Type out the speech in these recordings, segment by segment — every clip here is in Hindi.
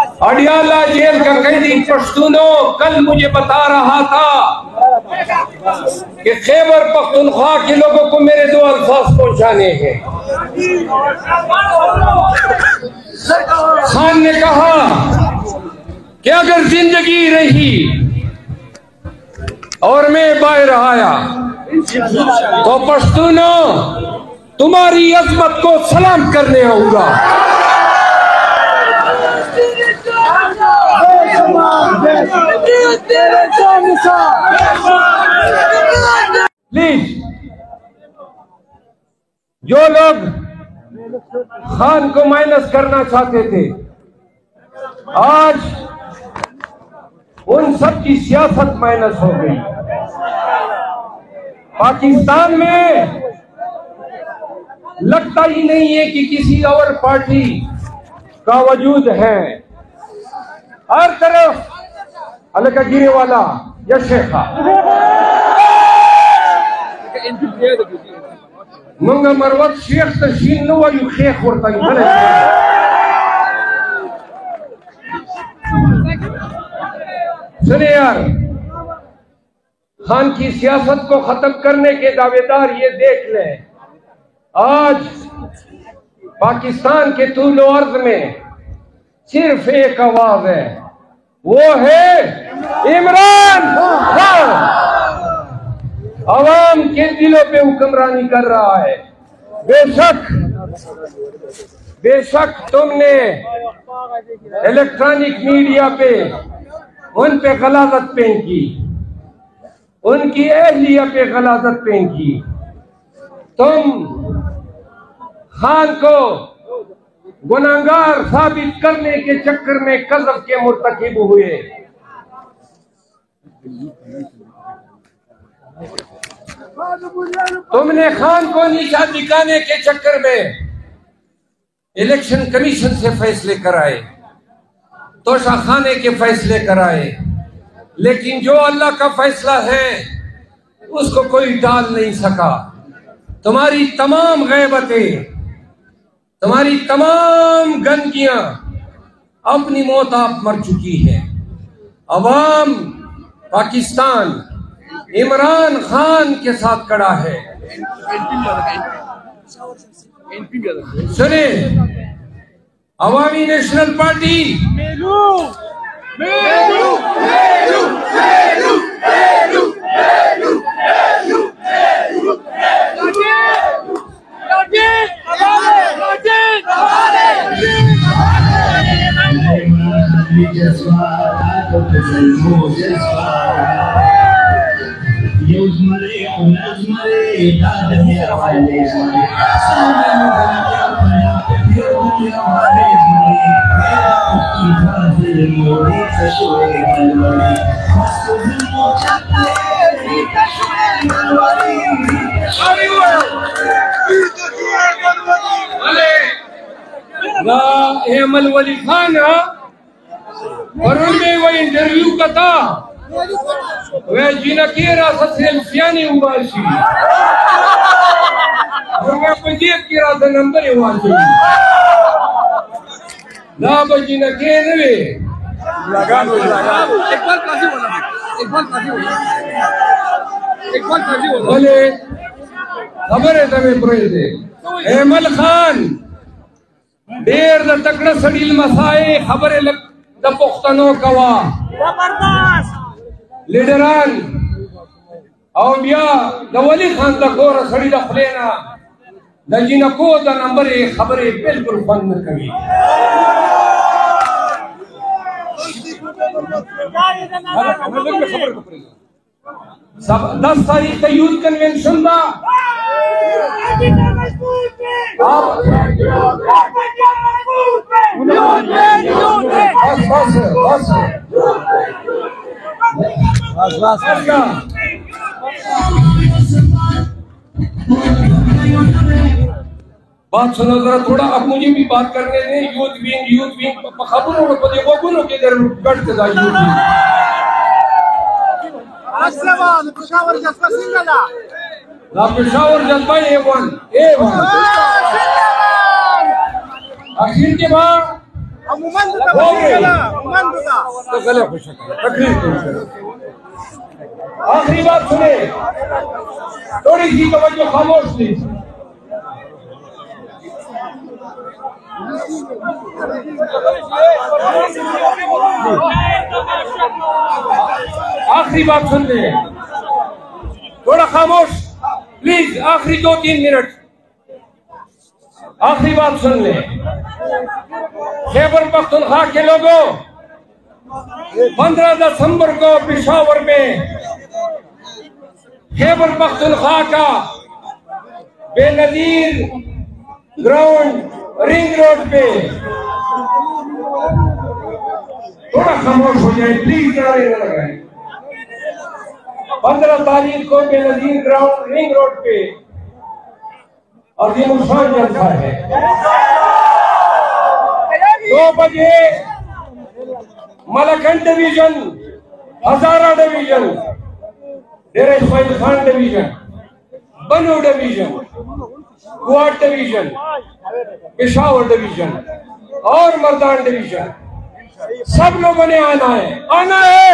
अडियाला जेल का कैदी पश्तूनों कल मुझे बता रहा था कि खैबर पख्तूनख्वा के लोगों को मेरे दो अल्फाज पहुंचाने हैं। खान ने कहा कि अगर जिंदगी रही और मैं बाहर आया तो पश्तूनों तुम्हारी अजमत को सलाम करने आऊंगा। प्लीज जो लोग खान को माइनस करना चाहते थे आज उन सब की सियासत माइनस हो गई। पाकिस्तान में लगता ही नहीं है कि किसी और पार्टी का वजूद है। हर तरफ अलग गिरे वाला या शेखा मंगा मरवत शेख तशीन नो यू शेख वरता सुने यार, खान की सियासत को खत्म करने के दावेदार ये देख ले आज पाकिस्तान के तूलो अर्ज में सिर्फ एक आवाज है, वो है इमरान खान। आवाम के दिलों पे हुक्मरानी कर रहा है। बेशक तुमने इलेक्ट्रॉनिक मीडिया पे उन पे गलाजत फेंकी, उनकी अहलिया पे गलाजत फेंकी। तुम खान को गुनाहगार साबित करने के चक्कर में कज़ब के मुर्तकिब हुए। तुमने खान को नीचा दिखाने के चक्कर में इलेक्शन कमीशन से फैसले कराए, तोशाखाने के फैसले कराए, लेकिन जो अल्लाह का फैसला है उसको कोई टाल नहीं सका। तुम्हारी तमाम गैबतें, तुम्हारी तमाम गंदगियां अपनी मौत आप मर चुकी है। अवाम पाकिस्तान इमरान खान के साथ खड़ा है। सुने, अवामी नेशनल पार्टी अमल वली खान और उनमें वो इंटरव्यू का था वह जीना के रास्ते से सियानी हुआ सी और मैं पंजीब की रास्ते नंबर हुआ सी ना बजीना के नवे लगा दो एक बार काजी बोला बोले खबर है तमें प्रोज दे अमल खान देर द तकड़ा सड़ील मसाए खबर लग द पुख्तनो कवा जबरदस्त लीडरान औलिया द वली खान द कोर सड़ी द खलेना द जिनको द नंबर खबर बिल्कुल बंद करी सब 10 तारीख का यूथ कन्वेंशन था। बात सुनो जरा थोड़ा, अब मुझे भी बात करने दें। यूथ विंग खबरों को देखो गुनो के इधर कट के जाइए। पेशावर जज्बा सिंगला ना पेशावर जज्बा A1 आखिर के बाद तो गले खुश तकरीर। आखिरी बात सुने, थोड़ी सी तवज्जो, खामोश थी। आखिरी बात सुन ले, थोड़ा खामोश प्लीज, आखिरी 2-3 मिनट। आखिरी बात सुन ले, खैबर पख्तूनख्वा के लोगों, 15 दिसंबर को पेशावर में खैबर पख्तूनख्वा का बेनजीर ग्राउंड रिंग रोड पे, थोड़ा खामोश हो जाए प्लीज, नारे न लगाएं। 15 तारीख को बेनजीर ग्राउंड रिंग रोड पे और ये मुशान जलसा है। 2 बजे मलकन डिवीजन, हजारा डिवीजन, डेरा इस्माइल खान डिवीजन, बनू division, quad division, Peshawar division और मर्दान डिवीजन, सब लोगों ने आना है, आना है।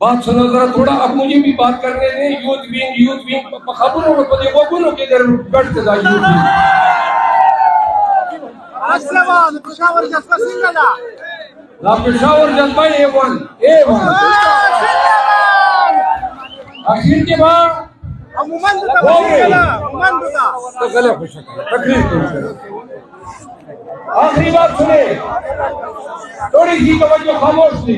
बात सुनो जरा थोड़ा, अब मुझे भी बात करने दें। यूथ विंग खबरों को देखो, गुनो के इधर कट के पेशावर जज्बा A1 आखिर के बाद तो गले खुश तकरीर। आखिरी बात सुने, थोड़ी सी तवज्जो, खामोश थी।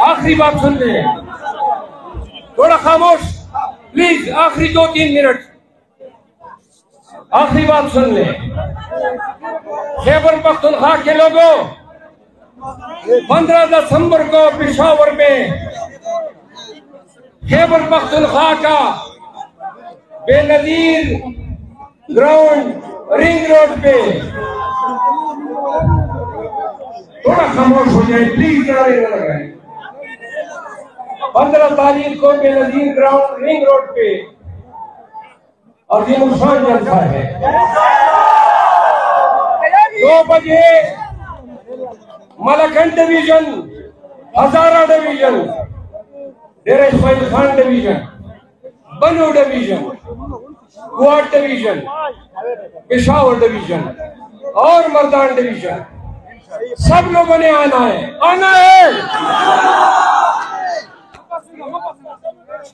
आखिरी बात सुन ले, थोड़ा खामोश प्लीज, आखिरी 2-3 मिनट। आखिरी बात सुन ले, खैबर पख्तूनख्वा के लोगों, 15 दिसंबर को पेशावर में खैबर पख्तूनख्वा का बेनजीर ग्राउंड रिंग रोड पे, थोड़ा खामोश हो जाए प्लीज, नारे न लगाएं। 15 तारीख को बेनजीर ग्राउंड रिंग रोड पे और ये मुशान जलसा है। 2 बजे मलकन डिवीजन, हजारा डिवीजन, डेरा इस्माइल खान डिवीजन, बनू division, quad division, Peshawar division और मर्दान डिवीजन, सब लोगों ने आना है, आना है।